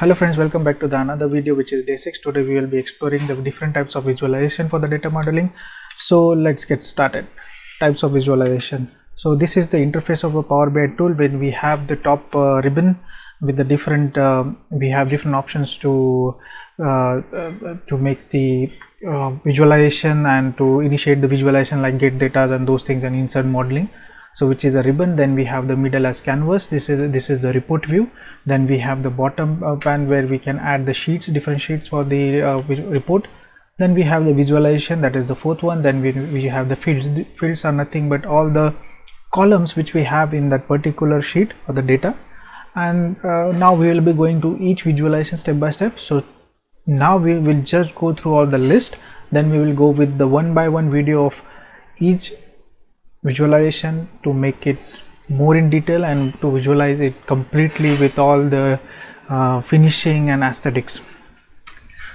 Hello friends, welcome back to the another video, which is day 6. Today we will be exploring the different types of visualization for the data modeling. So let's get started. Types of visualization. So this is the interface of a Power BI tool. When we have the top ribbon with the different we have different options to make the visualization and to initiate the visualization, like get data and those things, and insert modeling. So which is a ribbon. Then we have the middle as canvas. This is the report view. Then we have the bottom pan where we can add the sheets, different sheets for the report. Then we have the visualization, that is the fourth one. Then we have the fields. The fields are nothing but all the columns which we have in that particular sheet or the data. And now we will be going to each visualization step by step. So now we will just go through all the list. Then we will go with the one by one video of each visualization to make it more in detail and to visualize it completely with all the finishing and aesthetics.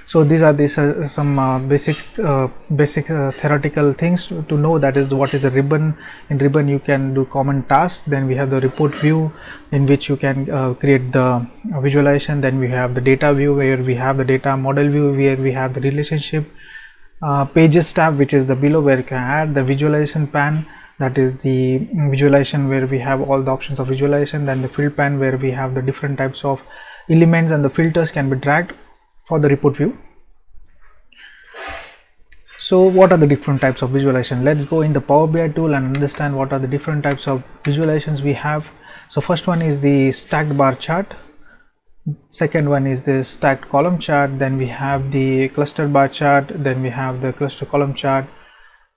So these are some basic theoretical things to know. That is what is a ribbon. In ribbon you can do common tasks. Then we have the report view in which you can create the visualization. Then we have the data view where we have the data model view where we have the relationship. Pages tab, which is the below, where you can add the visualization pan. That is the visualization where we have all the options of visualization. Then the field pan where we have the different types of elements and the filters can be dragged for the report view. So what are the different types of visualization? Let's go in the Power BI tool and understand what are the different types of visualizations we have. So first one is the stacked bar chart. Second one is the stacked column chart. Then we have the clustered bar chart. Then we have the cluster column chart.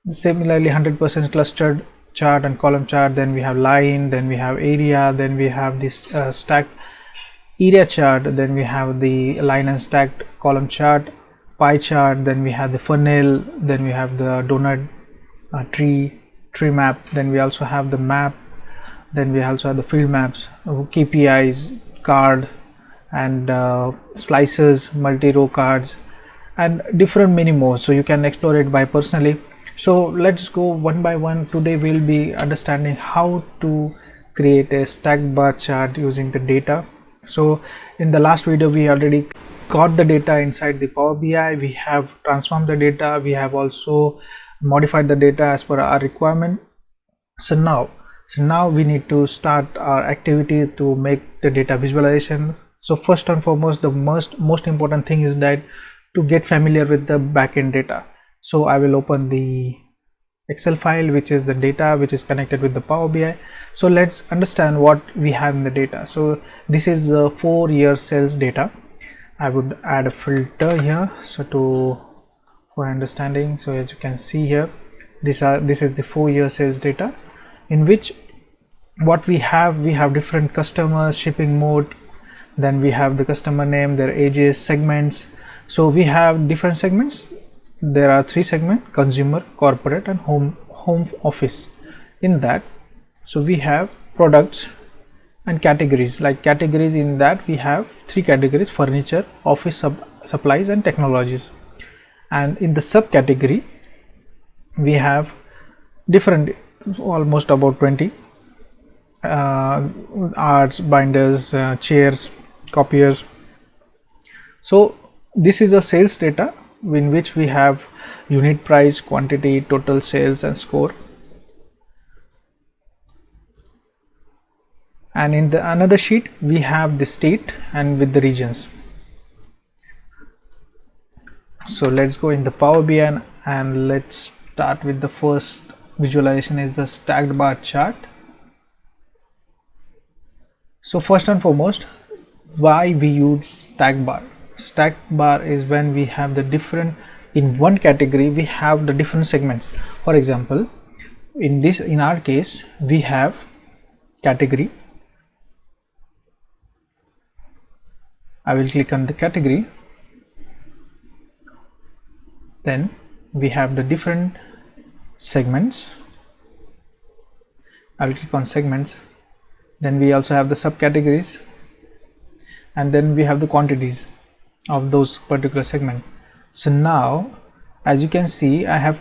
Similarly 100% clustered chart and column chart. Then we have line. Then we have area. Then we have this stacked area chart. Then we have the line and stacked column chart, pie chart. Then we have the funnel. Then we have the donut tree map. Then we also have the map. Then we also have the field maps, KPIs, card, and slices, multi-row cards, and different many more. So you can explore it by personally. So let's go one by one. Today we'll be understanding how to create a stacked bar chart using the data. So in the last video we already got the data inside the Power BI. We have transformed the data. We have also modified the data as per our requirement. So now we need to start our activity to make the data visualization. So first and foremost, the most important thing is that to get familiar with the backend data. So I will open the Excel file, which is the data which is connected with the Power BI. So let's understand what we have in the data. So this is the 4-year sales data. I would add a filter here for understanding. So as you can see here, this is the 4-year sales data, in which what we have different customers, shipping mode. Then we have the customer name, their ages, segments. So we have different segments. There are 3 segments: consumer, corporate, and home office. In that, so we have products and categories. Like categories, in that we have 3 categories: furniture, office supplies, and technologies. And in the subcategory we have different, almost about 20 arts, binders, chairs, copiers. So this is a sales data in which we have unit price, quantity, total sales, and score. And in the another sheet we have the state and with the regions. So let's go in the Power BI and let's start with the first visualization, is the stacked bar chart. So first and foremost, why we use stacked bar? Stacked bar is when we have the different, in one category we have the different segments. For example, in our case we have category. I will click on the category. Then we have the different segments. I will click on segments. Then we also have the subcategories, and then we have the quantities of those particular segment. So now as you can see, I have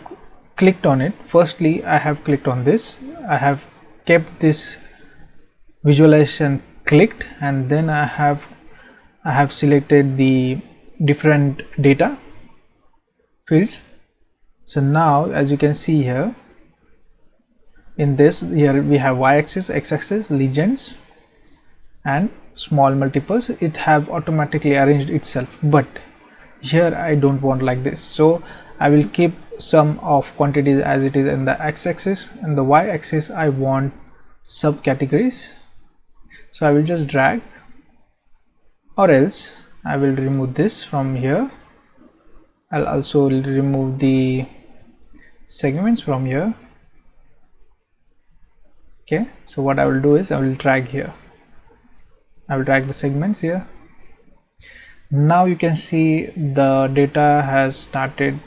clicked on it. Firstly I have clicked on this. I have kept this visualization clicked, and then I have I have selected the different data fields. So now as you can see here, in this, here we have y-axis, x-axis, legends and small multiples. It have automatically arranged itself, but here I don't want like this, so I will keep sum of quantities as it is in the x-axis, and the y-axis I want subcategories. So I will just drag, or else I will remove this from here. I'll also remove the segments from here. Okay, so what I will do is I will drag here, I will drag the segments here. Now you can see the data has started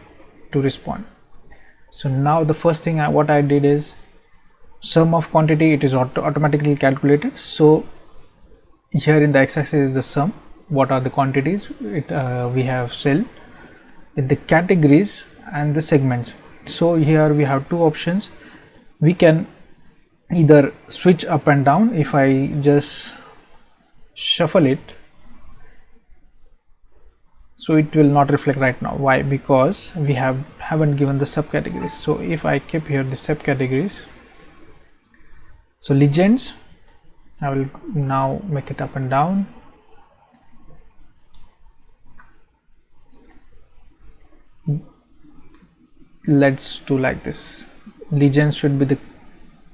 to respond. So now the first thing what I did is sum of quantity, it is automatically calculated. So here in the x-axis is the sum, what are the quantities we have sold, with the categories and the segments. So here we have two options. We can either switch up and down. If I just shuffle it, so it will not reflect right now. Why? Because we haven't given the subcategories. So if I keep here the subcategories, so legends, I will now make it up and down. Let's do like this. Legends should be the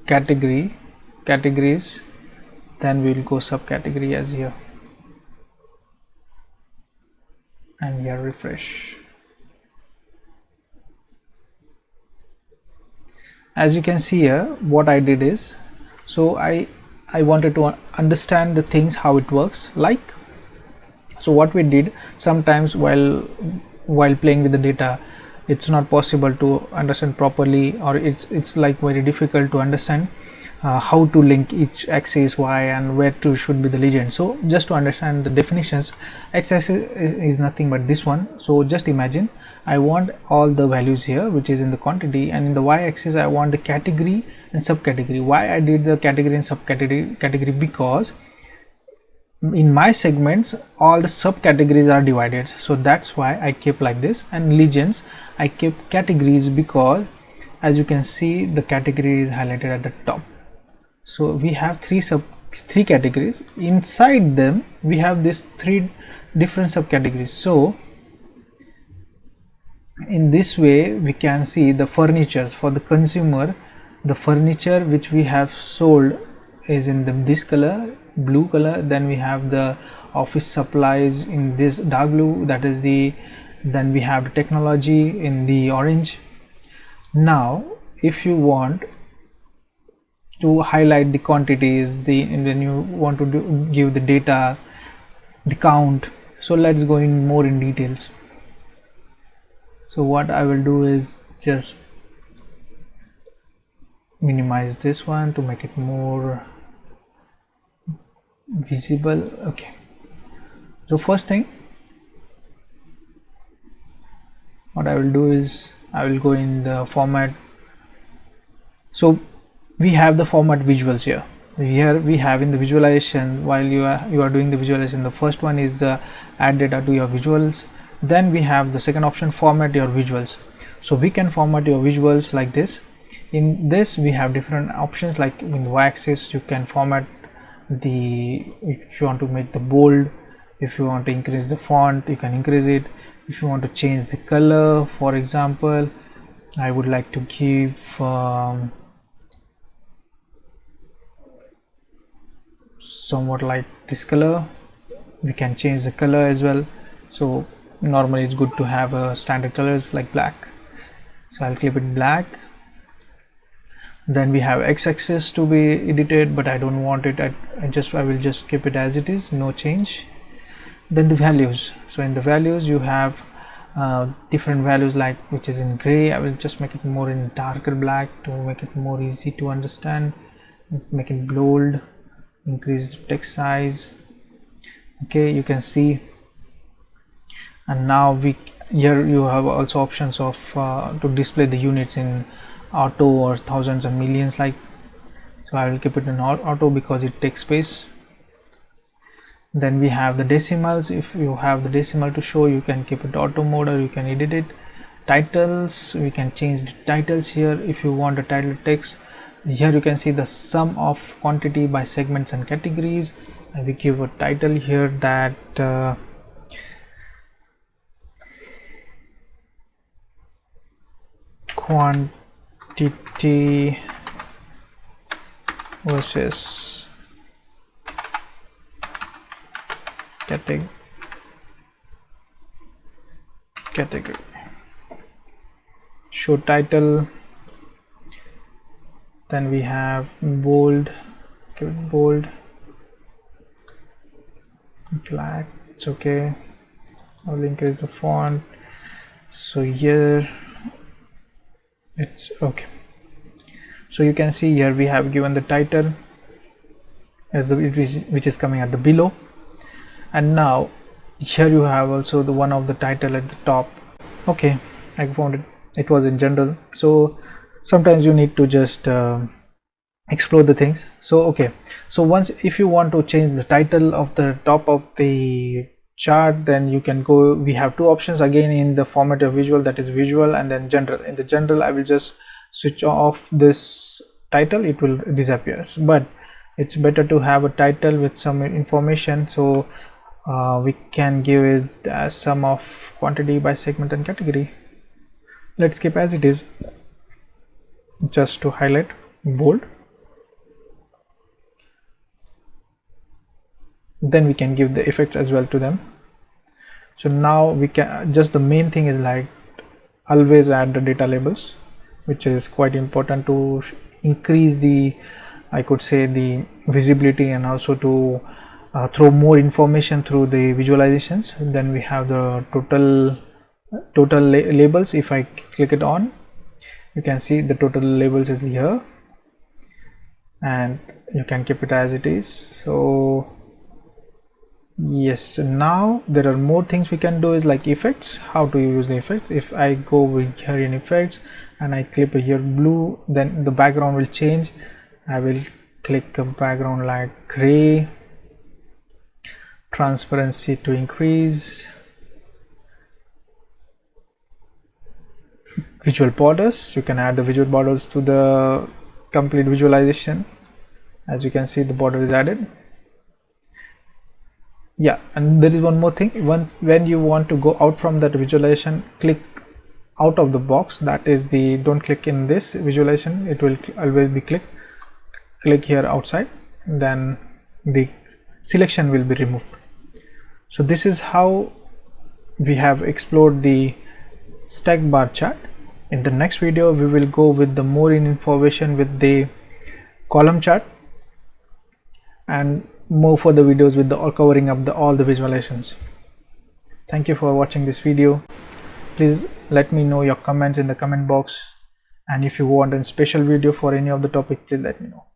categories, then we will go subcategory as here, and here refresh. As you can see here, what I did is, so I wanted to understand the things, how it works. Like, so what we did, sometimes while playing with the data, it's not possible to understand properly, or it's like very difficult to understand how to link each axis y and where to should be the legend. So just to understand the definitions, x-axis is nothing but this one. So just imagine I want all the values here which is in the quantity, and in the y-axis I want the category and subcategory. Why I did the category and subcategory? Because in my segments all the subcategories are divided, so that's why I kept like this. And legends I kept categories because as you can see the category is highlighted at the top. So we have three categories. Inside them we have these three different subcategories. So in this way we can see the furnitures for the consumer. The furniture which we have sold is in this color, blue color. Then we have the office supplies in this dark blue, that is then we have the technology in the orange. Now if you want to highlight the quantities, and then you want to give the data, the count, so let's go in more in details. So what I will do is just minimize this one to make it more visible. Okay, so first thing what I will do is I will go in the format. So we have the format visuals here. Here we have in the visualization, while you are doing the visualization, the first one is the add data to your visuals. Then we have the second option, format your visuals. So we can format your visuals like this. In this we have different options, like in the y-axis you can format if you want to make the bold, if you want to increase the font you can increase it, if you want to change the color. For example, I would like to give somewhat like this color. We can change the color as well. So normally it's good to have standard colors like black, so I'll keep it black. Then we have x-axis to be edited, but I don't want it. I will just keep it as it is, no change. Then the values. So in the values you have different values, like which is in gray. I will just make it more in darker black to make it more easy to understand. Make it bold, increase the text size. Okay, you can see. And now here you have also options of to display the units in auto or thousands and millions, like. So I will keep it in auto because it takes space. Then we have the decimals. If you have the decimal to show, you can keep it auto mode or you can edit it. Titles, we can change the titles here. If you want a title text, here you can see the sum of quantity by segments and categories, and we give a title here that quantity versus category. Show title, then we have bold, give it bold, black, it's okay. I'll increase the font, so here it's okay. So you can see here we have given the title as which is coming at the below, and now here you have also the one of the title at the top. Okay, I found it was in general, so sometimes you need to just explore the things. So okay, so once if you want to change the title of the top of the chart, then you can go, we have two options again in the format of visual, that is visual and then general. In the general, I will just switch off this title, it will disappear, but it's better to have a title with some information. So we can give it as sum of quantity by segment and category. Let's keep as it is, just to highlight bold. Then we can give the effects as well to them. So now we can just, the main thing is like always add the data labels, which is quite important to increase the, I could say, the visibility, and also to throw more information through the visualizations. Then we have the total labels. If I click it on, you can see the total labels is here, and you can keep it as it is. So yes, so now there are more things we can do, is like effects, how to use the effects. If I go with here in effects and I click here blue, then the background will change. I will click a background like gray, transparency to increase, visual borders, you can add the visual borders to the complete visualization. As you can see, the border is added. Yeah, and there is one more thing, when you want to go out from that visualization, click out of the box, that is the, don't click in this visualization, it will always be click here outside, then the selection will be removed. So this is how we have explored the stack bar chart. In the next video we will go with the more in information with the column chart, and more further videos with the covering up all the visualizations. Thank you for watching this video. Please let me know your comments in the comment box, and if you want a special video for any of the topic, please let me know.